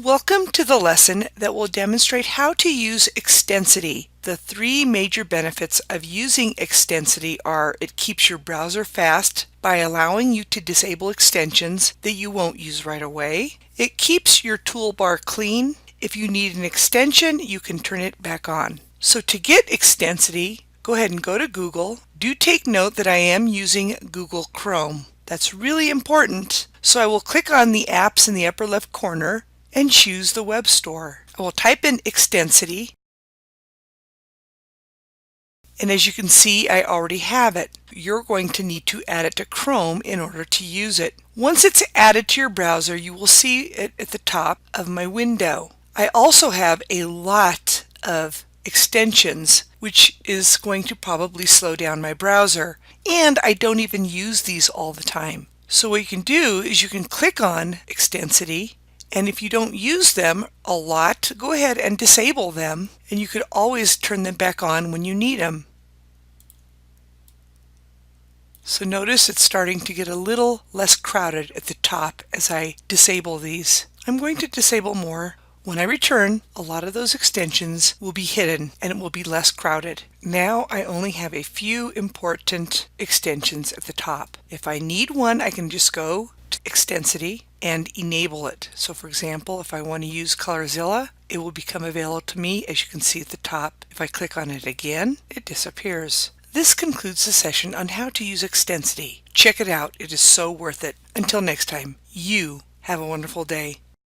Welcome to the lesson that will demonstrate how to use Extensity. The three major benefits of using Extensity are it keeps your browser fast by allowing you to disable extensions that you won't use right away. It keeps your toolbar clean. If you need an extension, you can turn it back on. So to get Extensity, go ahead and go to Google. Do take note that I am using Google Chrome. That's really important. So I will click on the apps in the upper left corner and choose the web store. I will type in Extensity, and as you can see, I already have it. You're going to need to add it to Chrome in order to use it. Once it's added to your browser, you will see it at the top of my window. I also have a lot of extensions, which is going to probably slow down my browser, and I don't even use these all the time. So what you can do is you can click on Extensity, and if you don't use them a lot, go ahead and disable them, and you could always turn them back on when you need them. So notice it's starting to get a little less crowded at the top as I disable these. I'm going to disable more. When I return, a lot of those extensions will be hidden and it will be less crowded. Now I only have a few important extensions at the top. If I need one, I can just go to Extensity and enable it. So for example, if I want to use ColorZilla, it will become available to me, as you can see at the top. If I click on it again, it disappears. This concludes the session on how to use Extensity. Check it out. It is so worth it. Until next time, you have a wonderful day.